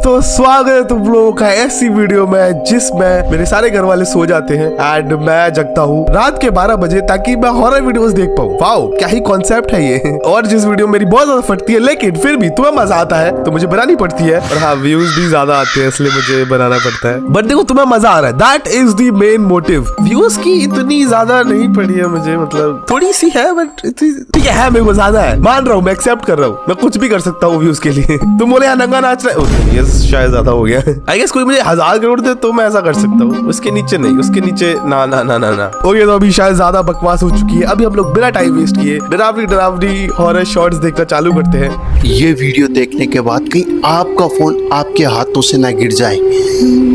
तो स्वागत है तुम लोगों का ऐसी वीडियो में जिसमें मेरे सारे घर वाले सो जाते हैं एंड मैं जगता हूँ रात के 12 बजे ताकि मैं हॉरर वीडियोस देख पाऊँ। वाओ क्या ही कॉन्सेप्ट है ये। और जिस वीडियो मेरी बहुत ज्यादा फटती है लेकिन फिर भी तुम्हें मजा आता है तो मुझे बनानी पड़ती है। और हाँ व्यूज भी ज्यादा आते हैं इसलिए मुझे बनाना पड़ता है। बट देखो तुम्हें मजा आ रहा है, that is the main motive. Views की इतनी ज्यादा नहीं पड़ी है मुझे, मतलब थोड़ी सी है बट ठीक है मेरे को ज्यादा है, मान रहा हूँ, मैं एक्सेप्ट कर रहा हूँ, मैं कुछ भी कर सकता हूँ व्यूज के लिए। तुम बोले यहाँ नंगा नाच रहे, ये शायद ज्यादा हो गया। आई गेस कोई मुझे 1000 करोड़ दे तो मैं ऐसा कर सकता हूँ, उसके नीचे नहीं, उसके नीचे ना ना ना ना ना। ओके तो अभी शायद ज्यादा बकवास हो चुकी है, अभी हम लोग बिना टाइम वेस्ट किए डरावनी हॉरर शॉट्स देखना चालू करते हैं। ये वीडियो देखने के बाद कहीं आपका फोन आपके हाथों से ना गिर जाए।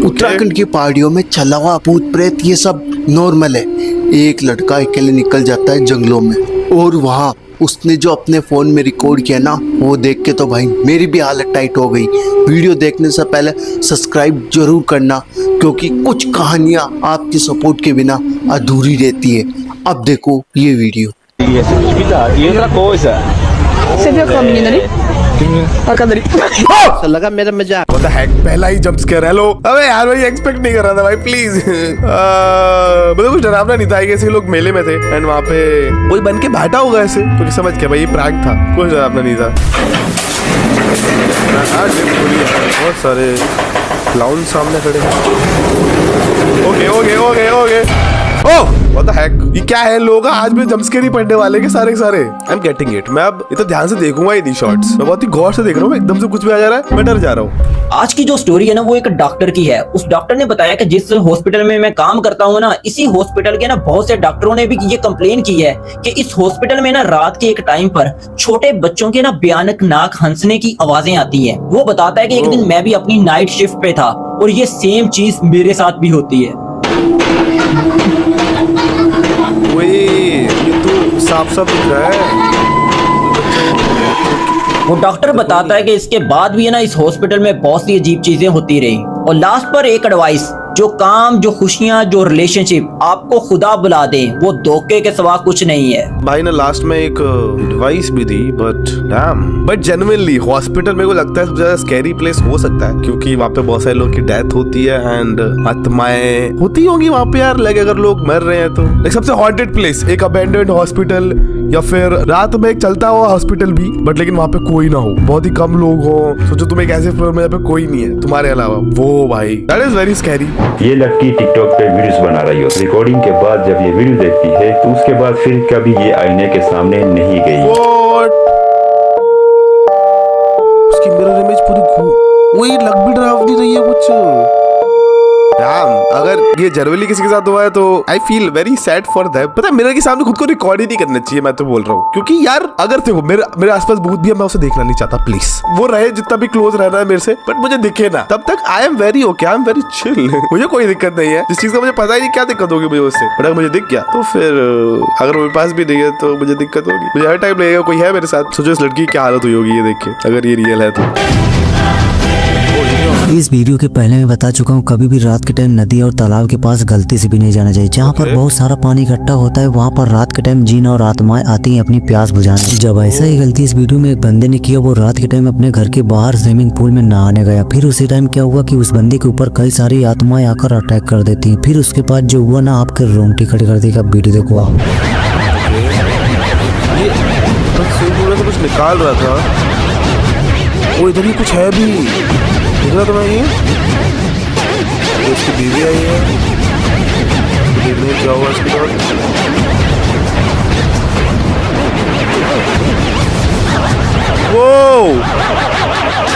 उत्तराखंड की पहाड़ियों में चला हुआ भूत प्रेत ये सब नॉर्मल है। एक लड़का अकेले निकल जाता है जंगलों में और वहाँ उसने जो अपने फ़ोन में रिकॉर्ड किया ना, वो देख के तो भाई मेरी भी हालत टाइट हो गई। वीडियो देखने से पहले सब्सक्राइब जरूर करना क्योंकि कुछ कहानियाँ आपके सपोर्ट के बिना अधूरी रहती है। अब देखो ये वीडियो। लगा मेरा मजाक। What the heck? पहला ही जंप स्केयर। हेलो अबे यार मैं एक्सपेक्ट नहीं कर रहा था भाई, प्लीज। मतलब कुछ डरावना नहीं था, ऐसे लोग मेले में थे एंड वहाँ पे कोई बन के बैठा होगा ऐसे, तो समझ के भाई ये प्रैंक था, कुछ डरावना नहीं था। बहुत सारे क्लाउन सामने खड़े हैं। Okay okay okay okay oh what the heck, ये क्या है? लोग आज भी जंप स्केयर ही पड़ने वाले के सारे आई एम गेटिंग इट। मैं अब इतना ध्यान से देखूंगा ये शॉट्स, मैं बहुत ही गौर से देख रहा हूँ, एकदम से कुछ भी आ जा रहा है, मैं डर जा रहा हूँ। आज की जो स्टोरी है ना वो एक डॉक्टर की है। उस डॉक्टर ने बताया कि जिस हॉस्पिटल में मैं काम करता हूँ ना, इसी हॉस्पिटल के ना बहुत से डॉक्टरों ने भी ये कंप्लेन की है कि इस हॉस्पिटल में ना रात के एक टाइम पर छोटे बच्चों के ना भयानक नाक हंसने की आवाजें आती है। वो बताता है कि एक दिन मैं भी अपनी नाइट शिफ्ट पे था और ये सेम चीज मेरे साथ भी होती है। ये तो साफ साफ दिख रहा है। वो डॉक्टर बताता है कि इसके बाद भी है ना इस हॉस्पिटल में बहुत सी अजीब चीजें होती रही। और लास्ट पर एक एडवाइस, जो काम, जो खुशियां, जो रिलेशनशिप आपको खुदा बुला दे वो धोखे के सिवा कुछ नहीं है। भाई ने लास्ट में एक एडवाइस भी दी बट जेन्युइनली हॉस्पिटल मेरे को लगता है सबसे ज्यादा स्कैरी प्लेस हो सकता है क्योंकि वहाँ पे बहुत सारे लोग की डेथ होती है एंड आत्माएं होती होंगी वहाँ पे यार। लाइक अगर लोग मर रहे हैं तो लाइक सबसे हॉन्टेड प्लेस एक अबैंडन्ड हॉस्पिटल या फिर रात में एक चलता हुआ हॉस्पिटल भी, बट लेकिन वहाँ पे कोई ना हो, बहुत ही कम लोग हो। सोचो तुम एक ऐसे फ्लोर में जहाँ पे कोई नहीं है तुम्हारे अलावा, वो भाई दैट इज वेरी स्कैरी। ये लड़की टिकटॉक पे वीडियोस बना रही हो, रिकॉर्डिंग के बाद जब ये वीडियो देखती है तो उसके बाद फिर कभी ये आईने के सामने नहीं गई। उसकी मिरर इमेज पूरी वही लग भी डरावनी रही है कुछ। अगर ये जनरली किसी के साथ हुआ है तो I feel very sad for them. पता है मिरर के सामने खुद को रिकॉर्ड ही नहीं करना चाहिए, मैं तो बोल रहा हूँ, क्योंकि यार अगर देखो मेरे आसपास भूत भी है, मैं उसे देखना नहीं चाहता। प्लीज वो रहे जितना भी क्लोज रहना है मेरे से, बट मुझे दिखे ना, तब तक I am very okay, I am very chill. मुझे कोई दिक्कत नहीं है, जिस चीज का मुझे पता ही नहीं क्या दिक्कत होगी मुझे उससे, बट अगर मुझे दिख गया तो फिर अगर मेरे पास भी नहीं है तो मुझे दिक्कत होगी। मुझे हर टाइम लगेगा कोई है मेरे साथ। सोचो इस लड़की की क्या हालत हुई होगी ये देख के, अगर ये रियल है तो। इस वीडियो के पहले मैं बता चुका हूँ, कभी भी रात के टाइम नदी और तालाब के पास गलती से भी नहीं जाना चाहिए। जहाँ पर बहुत सारा पानी इकट्ठा होता है वहाँ पर रात के टाइम जिन और आत्माएं आती हैं अपनी प्यास बुझाने। जब ऐसा ही गलती इस वीडियो में एक बंदे ने किया, वो रात के टाइम अपने घर के बाहर स्विमिंग पूल में नहाने गया। फिर उसी टाइम क्या हुआ कि उस बंदे के ऊपर कई सारी आत्माएं आकर अटैक कर देती हैं। फिर उसके बाद जो हुआ ना, आपके रोंगटे खड़े कर देगा। वीडियो देखो आप। कुछ निकाल रहा था वो, इधर ही कुछ है भी दिख रहा था। मैं ये उसकी बीवी आई है, देखने क्या हुआ इसके बाद। वो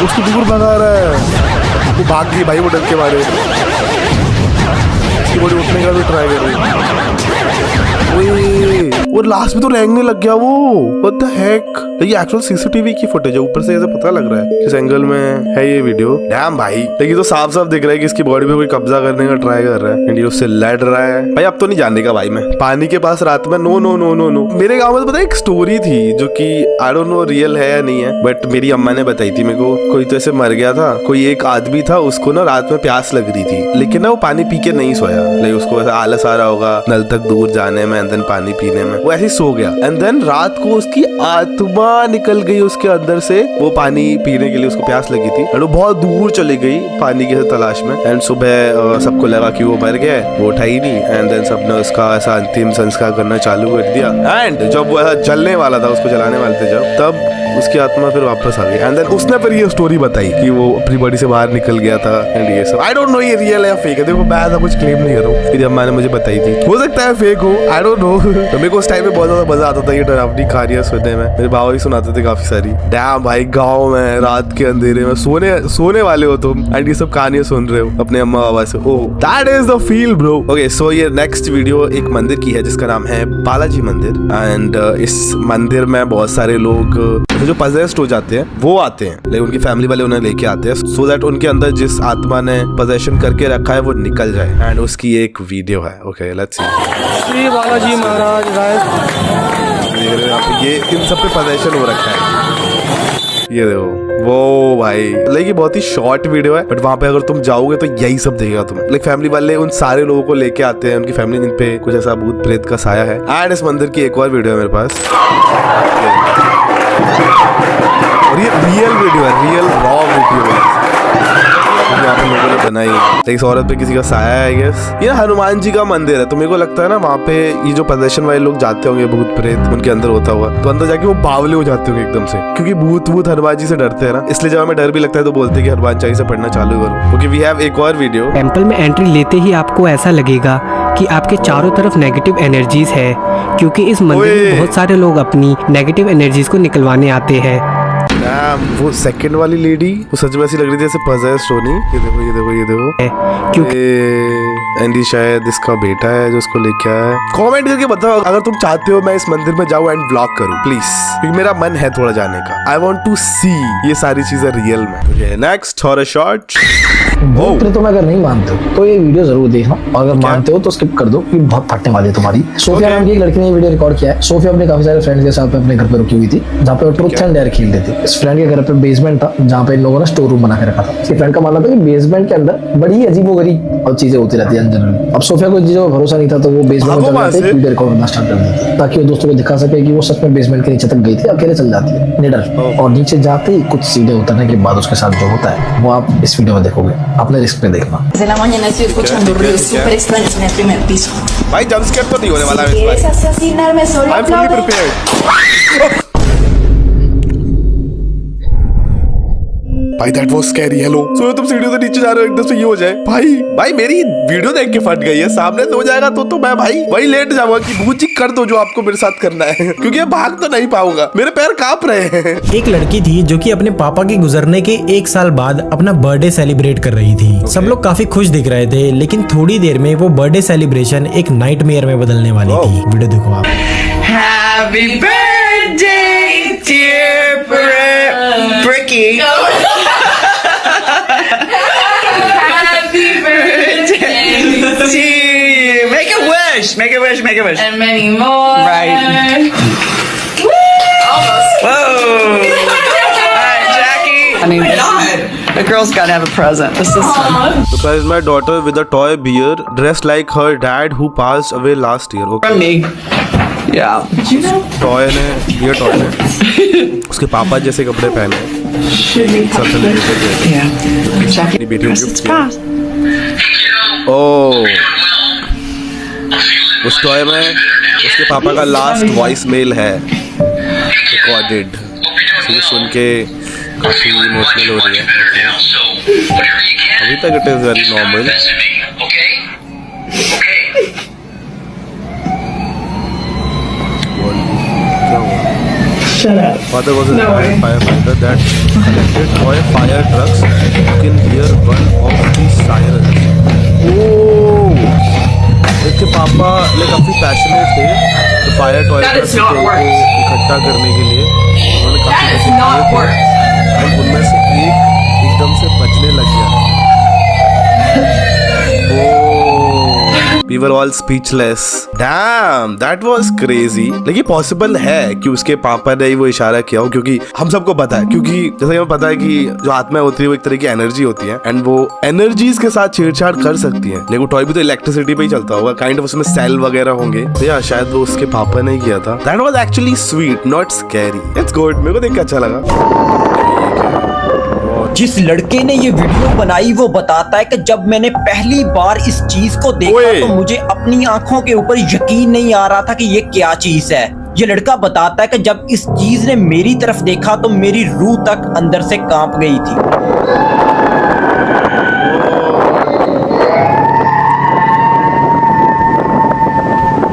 उसको दूर भगा रहा है, वो भाग गई भाई, वो डर के मारे। उसकी बॉडी उठने का भी ट्राई कर रही है, और लास्ट में तो रेंगने लग गया वो। What the heck? ये एक्चुअल सीसीटीवी की फुटेज है, ऊपर से ऐसे पता लग रहा है किस एंगल में है ये वीडियो। डैम भाई, लेकिन तो साफ साफ दिख रहा है कि इसकी बॉडी पे कोई कब्जा करने का ट्राई कर रहा है एंड ये उससे लड़ रहा है। भाई अब तो नहीं जाने का भाई मैं पानी के पास रात में, no no no no no. मेरे गाँव में तो पता है एक स्टोरी थी जो की आई डोंट नो रियल है या नहीं है, बट मेरी अम्मा ने बताई थी मेरे को। कोई तो ऐसे मर गया था, कोई एक आदमी था, उसको ना रात में प्यास लग रही थी लेकिन ना वो पानी पी के नहीं सोया लाइक उसको ऐसा आलस आ रहा होगा नल तक दूर जाने में एंड देन पानी पीने में, वो ऐसे ही सो गया एंड देन रात को उसकी आत्मा निकल गई उसके अंदर से, वो पानी पीने के लिए उसको प्यास लगी थी एंड वो बहुत दूर चली गई पानी की तलाश में एंड सुबह सबको लगा कि वो मर गया, वो उठा ही नहीं एंड देन सबने उसका ऐसा अंतिम संस्कार करना चालू कर दिया एंड जब वो ऐसा जलने वाला था, उसको जलाने वाले थे जब, तब उसकी आत्मा फिर वापस आ गई एंड देन उसने फिर ये स्टोरी बताई कि वो अपनी बॉडी से बाहर निकल गया था एंड ये सब। आई डोंट नो ये रियल है या फेक है, देखो मैं ऐसा कुछ क्लेम नहीं कर रहा हूँ, मेरी अम्मा ने मुझे बताई थी, हो सकता है फेक हो, आई डोंट नो। तो मेरे को उस टाइम में बहुत ज्यादा मजा आता था ये डरावनी कहानियां सुनने में, मेरे बाबा भी सुनाते थे काफी सारी। डैम भाई, गाँव में रात के अंधेरे में सोने वाले हो तुम एंड ये सब कहानियां सुन रहे हो अपने अम्मा बाबा से, oh that is the feel bro. Okay so ये नेक्स्ट वीडियो एक मंदिर की है जिसका नाम है बालाजी मंदिर एंड इस मंदिर में बहुत सारे लोग जो पजेस्ड हो जाते हैं वो आते हैं, लेकिन उनकी फैमिली वाले उन्हें लेके आते हैं सो दैट उनके अंदर जिस आत्मा ने पोजेशन करके रखा है वो निकल जाए एंड उसकी एक वीडियो है। Okay let's see. Shri Balaji Maharaj Rai, ये इन सब पे पोजेशन हो रखा है, ये देखो वो भाई, लाइक ये बहुत ही शॉर्ट वीडियो है बट वहां पे अगर तुम जाओगे तो यही सब देखेगा तुम। लाइक फैमिली वाले उन सारे लोगों को लेके आते हैं, उनकी फैमिली जिन पे कुछ ऐसा भूत प्रेत का साया है एंड इस मंदिर की एक और वीडियो है मेरे पास और ये रियल वीडियो है, रियल रॉ वीडियो है यहाँ पे लोगों ने बनाई। इस औरत पे किसी का साया है आई गेस, ये हनुमान जी का मंदिर है तो मेरे को लगता है ना वहाँ पे ये जो पोजेशन वाले लोग जाते होंगे भूत प्रेत उनके अंदर होता हुआ, तो अंदर जाके वो बावले हो जाते होंगे एकदम से, क्योंकि भूत हनुमान जी से डरते हैं ना, इसलिए जब हमें डर भी लगता है तो बोलते हैं कि हनुमान चालीसा पढ़ना चालू करो। क्योंकि वी हैव एक और वीडियो। टेम्पल में एंट्री लेते ही आपको ऐसा लगेगा कि आपके चारों तरफ नेगेटिव एनर्जीज है, क्योंकि इस मंदिर में बहुत सारे लोग अपनी नेगेटिव एनर्जीज को निकलवाने आते हैं। वो सेकंड वाली लेडी वो सच में ऐसी लग रही थी जैसे पजेस्ड होनी, ये देखो ये देखो ये देखो, क्योंकि एंडी शायद इसका बेटा है जो उसको लेके आया है। कमेंट करके बताओ अगर तुम चाहते हो मैं इस मंदिर में जाऊं एंड व्लॉग करूं प्लीज, क्योंकि मेरा मन है थोड़ा जाने का। आई वांट टू सी ये सारी चीजें रियल में। Okay next horror shot. भूत प्रेतों में अगर नहीं मानते हो तो ये वीडियो जरूर देखना, और अगर मानते हो तो स्किप कर दो क्योंकि बहुत फटने वाली है तुम्हारी। सोफिया नाम की एक लड़की ने ये वीडियो रिकॉर्ड किया है। सोफिया अपने काफी सारे फ्रेंड्स के साथ अपने घर पे रुकी हुई थी जहाँ पे वो ट्रूथ एंड डेयर खेल रही थी। इस फ्रेंड के घर पे बेसमेंट था जहाँ पे इन लोगों ने स्टोर रूम बना के रखा था। इसके फ्रेंड का मानना था कि बेसमेंट के अंदर बड़ी अजीबोगरीब और चीजें होती रहती है जनरली। अब सोफिया को चीजों का भरोसा नहीं था तो वो बेसमेंट में चल जाती है, वीडियो रिकॉर्ड करना स्टार्ट कर देती है ताकि वो दोस्तों को दिखा सके कि वो सच में बेसमेंट के नीचे तक गई थी। अकेले चल जाती है निडर, और नीचे जाते ही कुछ सीधे उतरने के बाद उसके साथ जो होता है वो आप इस वीडियो में देखोगे, अपने रिस्क पे देखना। Desde la mañana estoy escuchando ruidos súper extraños en el primer piso. भाई जंप स्केयर तो नहीं होने वाला है Si इस quieres bar. asesinarme, solo I'm fully aplaude. prepared. भाई दैट वाज स्कैरी। हेलो सो तुम सीढ़ियों से नीचे जा रहे हो एकदम से ये हो जाए, भाई मेरी वीडियो देख के फट गई है, सामने से हो जाएगा तो मैं भाई वही लेट जाऊंगा कि भूत जी कर दो जो आपको मेरे साथ करना है, क्योंकि ये भाग तो नहीं पाऊंगा, मेरे पैर कांप रहे हैं। एक लड़की थी जो कि अपने पापा के गुजरने के 1 साल बाद अपना बर्थडे सेलिब्रेट कर रही थी। सब लोग काफी खुश दिख रहे थे, लेकिन थोड़ी देर में वो बर्थडे सेलिब्रेशन एक नाइटमेयर में बदलने वाली थी। वीडियो देखो आप। Happy birthday, dear Bricky. Happy birthday to you. Make a wish. Make a wish. Make a wish. And many more. Right. Almost. Whoa. All right, Jackie. I mean, the girl's gotta have a present. This is fun. Surprise my daughter with a toy bear dressed like her dad who passed away last year. Okay. From me. Yeah. Did you know? Toy ने ये toy ने उसके पापा जैसे कपड़े पहने सब celebrate किए। Yeah. Jackie. अपनी बेटी को Press गिफ्ट its किया। pass. ओह उस टॉय में उसके पापा का लास्ट वॉइस मेल है रिकॉर्डेड, ये सुन के काफी इमोशनल हो रही है। अभी तक it is very normal. Shut up. Father was a No way. firefighter that collected toy fire trucks. You can hear one of the sirens. Oh! इसके पापा काफी पैशनेट थे तो fire toy That is not को work. इकट्ठा करने के लिए उन्होंने काफी That is पैसे not दिए थे work. और उनमें से एक एकदम से बचने लग गया। We were all speechless. Damn, that was crazy. लेकिन पॉसिबल है कि उसके पापा ने ही वो इशारा किया हो, क्योंकि हम सबको पता है, क्योंकि जैसे हमें पता है कि जो आत्मा होती है वो एक तरह की एनर्जी होती है एंड वो एनर्जीज के साथ छेड़छाड़ कर सकती है। लेकिन टॉय भी तो इलेक्ट्रिसिटी पे ही चलता होगा, काइंड ऑफ उसमें सेल वगैरह होंगे। तो या शायद वो उसके पापा ने किया था। That was actually sweet, not scary. It's good, मेरे को देख के अच्छा लगा। जिस लड़के ने ये वीडियो बनाई वो बताता है कि जब मैंने पहली बार इस चीज को देखा तो मुझे अपनी आंखों के ऊपर यकीन नहीं आ रहा था कि ये क्या चीज है। ये लड़का बताता है कि जब इस चीज ने मेरी तरफ देखा तो मेरी रूह तक अंदर से कांप गई थी।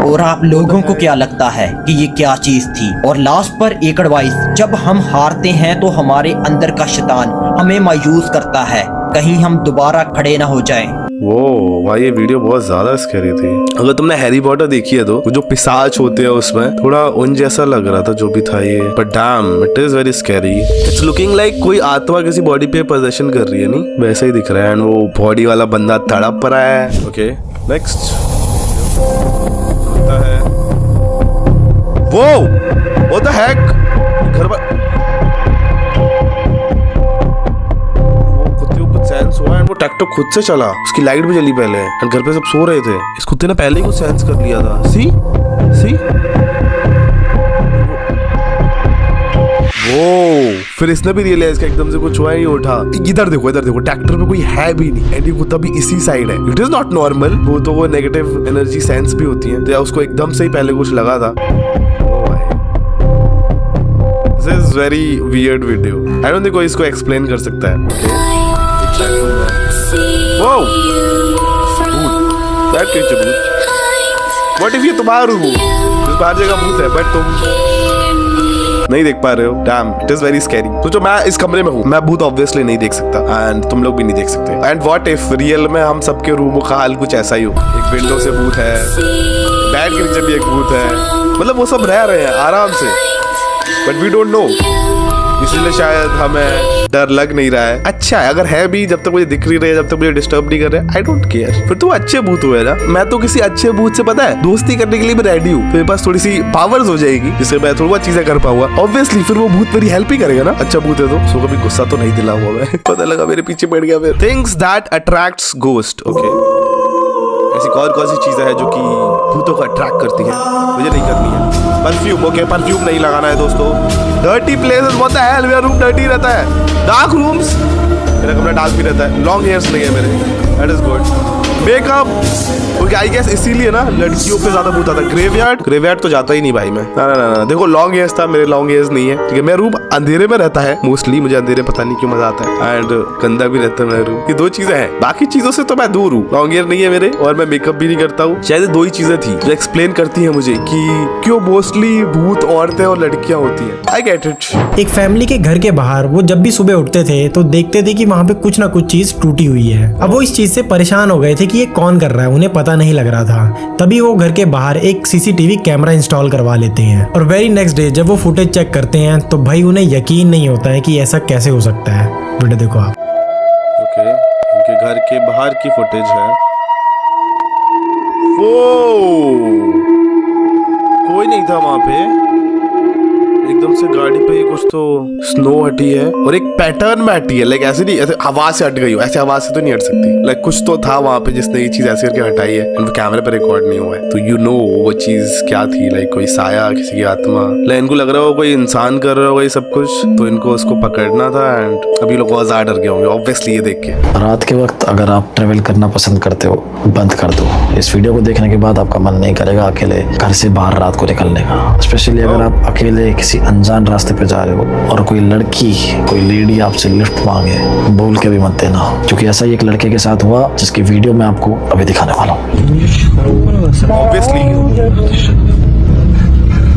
और आप लोगों को क्या लगता है कि ये क्या चीज थी? और लास्ट पर एक एडवाइस, जब हम हारते हैं तो हमारे अंदर का शैतान हमें मायूस करता है, कहीं हम दोबारा खड़े ना हो जाएं। वो भाई ये वीडियो बहुत ज्यादा स्कैरी थी। अगर तुमने हैरी पॉटर देखी है तो जो पिशाच होते हैं उसमें थोड़ा उन जैसा लग रहा था जो भी था ये, but damn it is very scary. It's looking like कोई आत्मा किसी बॉडी पे पोजेशन कर रही है, नहीं वैसा ही दिख रहा है। एंड वो बॉडी वाला बंदा तड़प रहा है। ओके नेक्स्ट है वो व्हाट द हेक, घर पर वो कुत्ते को कुछ सेंस हुआ एंड वो ट्रैक्टर खुद से चला, उसकी लाइट भी जली पहले एंड घर पे सब सो रहे थे। इस कुत्ते ने पहले ही कुछ सेंस कर लिया था। सी वो फिर इसने भी रियलाइज किया एकदम से कुछ हुआ ही उठा। इधर देखो ट्रैक्टर में कोई है भी नहीं एंड ये कुत्ता भी इसी साइड है। It is not normal. वो तो वो नेगेटिव एनर्जी सेंस भी होती है, तो उसको एकदम से ही पहले कुछ लगा था। This is very weird video. I don't think कोई इसको एक्सप्लेन कर सकता है। दैट क्रीचर भूत। व्हाट इफ ये तुम्हारा रूम हो, बाहर जगह भूत है बट तुम नहीं देख पा रहे हो। Damn it is very scary. तो जो मैं इस कमरे में हूँ, मैं भूत ऑब्वियसली नहीं देख सकता एंड तुम लोग भी नहीं देख सकते। एंड व्हाट इफ रियल में हम सबके रूमों का हाल कुछ ऐसा ही हो, एक विंडो से भूत है, बैड के नीचे भी एक भूत है, मतलब वो सब रह रहे हैं आराम से, बट वी डोंट नो, इसलिए शायद हमें डर लग नहीं रहा है। अच्छा है अगर है भी, जब तक मुझे दिख नहीं रहे, जब तक मुझे डिस्टर्ब नहीं कर रहे, आई डोंट केयर। फिर तो अच्छे भूत हुए ना। मैं तो किसी अच्छे भूत से पता है दोस्ती करने के लिए भी रेडी हूँ। मेरे पास थोड़ी सी पावर्स हो जाएगी जिससे मैं थोड़ी बहुत चीजें कर पाऊंगा। ऑब्वियसली फिर वो भूत मेरी हेल्प ही करेगा ना, अच्छा भूत है तो। सो कभी गुस्सा तो नहीं दिला हुआ मैं। पता लगा मेरे पीछे बैठ गया फिर। Things that attracts ghost. Okay, ऐसी कौन सी चीजें हैं जो कि भूतों को अट्रैक्ट करती है? मुझे नहीं करनी है। परफ्यूम। ओके, परफ्यूम नहीं लगाना है दोस्तों। Dirty places, what the hell, मेरा रूम डर्टी रहता है। डार्क रूम्स, मेरा कमरा डार्क भी रहता है। लॉन्ग हेयर्स नहीं है मेरे, that is good. Makeup, okay I guess इसीलिए ना लड़कियों पे ज्यादा भूत आता है। ग्रेवयार्ड तो जाता ही नहीं भाई मैं। ना देखो लॉन्ग हेयर्स था, मेरे लॉन्ग हेयर्स नहीं है, ठीक है। मेरा रूम अंधेरे में रहता है मोस्टली, मुझे अंधेरे पता नहीं क्यों मजा आता है, एंड गंदा भी रहता है मेरा रूम। ये दो चीजें हैं, बाकी चीजों से तो मैं दूर हूँ। लॉन्ग हेयर नहीं है मेरे और मैं मेकअप भी नहीं करता हूँ। शायद दो ही चीजें थी जो एक्सप्लेन करती है मुझे कि क्यों मोस्टली भूत औरतें और लड़कियां होती है। I get it. एक फैमिली के घर के बाहर वो जब भी सुबह उठते थे तो देखते थे कि वहाँ पे कुछ ना कुछ चीज टूटी हुई है। अब वो इस चीज से परेशान हो गए थे कि ये कौन कर रहा है, उन्हें पता नहीं लग रहा था। तभी वो घर के बाहर एक सीसीटीवी कैमरा इंस्टॉल करवा लेते हैं और वेरी नेक्स्ट डे जब वो फुटेज चेक करते हैं तो भाई उन्हें यकीन नहीं होता है कि ऐसा कैसे हो सकता है। वीडियो देखो आप। ओके, इनके घर के बाहर की फुटेज है। वो कोई नहीं था वहां पे, एकदम से गाड़ी पे ही कुछ तो स्नो हटी है और एक पैटर्न में हटी है। लाइक ऐसे नहीं, ऐसे आवाज से हट गई हो, ऐसे आवाज से तो नहीं हट सकती। लाइक कुछ तो था वहां पे जिसने ये चीज ऐसे करके हटाई है और कैमरे पे रिकॉर्ड नहीं हुआ है। तो यू नो वो चीज क्या थी, लाइक कोई साया, किसी की आत्मा। लाइक इनको लग रहा हो कोई इंसान कर रहा होगा ये सब कुछ, तो इनको उसको पकड़ना था। एंड अभी लोग और ज्यादा डर गए होंगे ऑब्वियसली ये देख के। रात के वक्त अगर आप ट्रेवल करना पसंद करते हो, बंद कर दो। इस वीडियो को देखने के बाद आपका मन नहीं करेगा अकेले घर से बाहर रात को निकलने का। स्पेशली अगर आप अकेले किसी अनजान रास्ते पे जा रहे हो और कोई लड़की, कोई लेडी आपसे लिफ्ट मांगे, बोल के भी मत देना, क्योंकि ऐसा ही एक लड़के के साथ हुआ जिसकी वीडियो मैं आपको अभी दिखाने वाला हूँ। ऑब्वियसली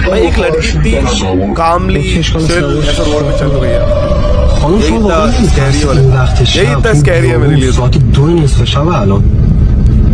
भाई एक लड़की थी कामली फिर ऐसा रोड पे चल रही है। यही इतना स्कैरी है मेरे लिए।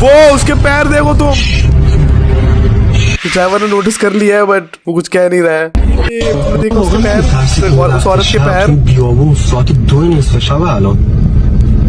वो उसके पैर देखो तुम। ड्राइवर ने नोटिस कर लिया है बट वो कुछ कह नहीं रहा है। ये देखो उसके पैर और उस औरत के पैर।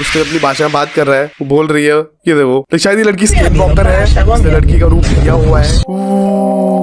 उसने अपनी भाषा में बात कर रहा है, वो बोल रही है ये देखो, तो शायद ये लड़की स्किन वॉकर है, इसने लड़की का रूप लिया हुआ है।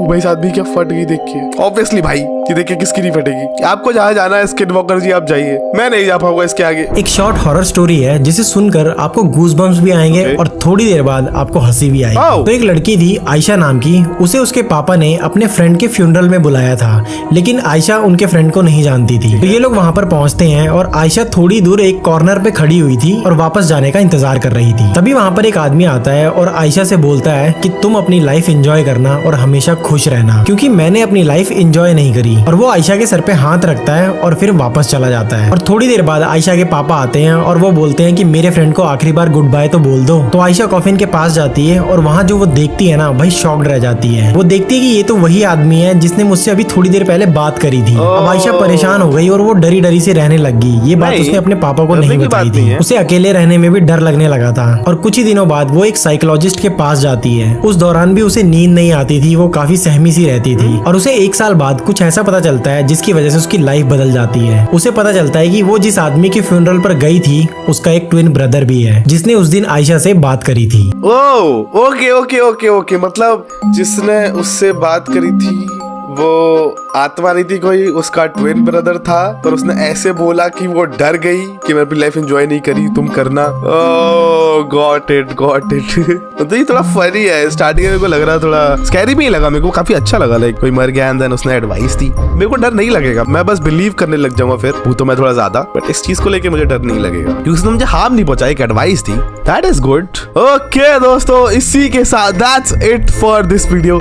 भाई इस आदमी क्या फट गई देख के। ऑब्वियसली भाई ये देखिए किसकी नहीं फटेगी। आपको जहाँ जाना है स्किन वॉकर जी आप जाइए, मैं नहीं जा पाऊंगा इसके आगे। एक शॉर्ट हॉरर स्टोरी है जिसे सुनकर आपको गूज़बम्प्स भी आएंगे और थोड़ी देर बाद आपको हंसी भी आएगी। तो एक लड़की थी आयशा नाम की, उसे उसके पापा ने अपने फ्रेंड के फ्यूनरल में बुलाया था, लेकिन आयशा उनके फ्रेंड को नहीं जानती थी। तो ये लोग वहाँ पर पहुँचते हैं और आयशा थोड़ी दूर एक कॉर्नर पे खड़ी हुई थी और वापस जाने का इंतजार कर रही थी। तभी वहाँ पर एक आदमी आता है और आयशा से बोलता है कि तुम अपनी लाइफ एंजॉय करना और हमेशा खुश रहना, क्योंकि मैंने अपनी लाइफ एंजॉय नहीं करी। और वो आयशा के सर पे हाथ रखता है और फिर वापस चला जाता है। और थोड़ी देर बाद आयशा के पापा आते हैं और वो बोलते हैं कि मेरे फ्रेंड को आखिरी बार गुड बाय तो बोल दो। तो आयशा कॉफिन के पास जाती है और वहाँ जो वो देखती है ना भाई शॉक्ड रह जाती है। वो देखती है कि ये तो वही आदमी है जिसने मुझसे अभी थोड़ी देर पहले बात करी थी। अब आयशा परेशान हो गई और वो डरी डरी से रहने लग गई। ये बात उसने अपने पापा को नहीं बताई थी। उसे अकेले रहने में भी डर लगने लगा था। और कुछ ही दिनों बाद वो एक साइकोलॉजिस्ट के पास जाती है। उस दौरान भी उसे नींद नहीं आती थी, वो काफी सहमी सी रहती थी। और उसे 1 साल बाद कुछ ऐसा पता चलता है जिसकी वजह से उसकी लाइफ बदल जाती है। उसे पता चलता है कि वो जिस आदमी के फ्यूनरल पर गई थी उसका एक ट्विन ब्रदर भी है जिसने उस दिन आयशा से बात करी थी। Oh okay okay okay okay, मतलब जिसने उससे बात करी थी वो आत्मा नहीं थी कोई, उसका ट्विन ब्रदर था, पर उसने ऐसे बोला कि वो डर गई कि मैं अपनी लाइफ एंजॉय नहीं करी, तुम करना। ओह गॉट इट गॉट इट। तो ये थोड़ा फनी है। स्टार्टिंग में मेरे को लग रहा थोड़ा स्कैरी भी नहीं लगा, मेरे को काफी अच्छा लगा। लाइक कोई मर गया एंड देन उसने एडवाइस दी, मेरे को डर नहीं लगेगा, मैं बस बिलीव करने लग जाऊंगा फिर। वो तो मैं थोड़ा ज्यादा, बट इस चीज को लेके मुझे डर नहीं लगेगा क्योंकि उसने मुझे हार्म नहीं पहुंचाया, एक advice the. That is good. Okay दोस्तों, इसी के साथ that's it for this video.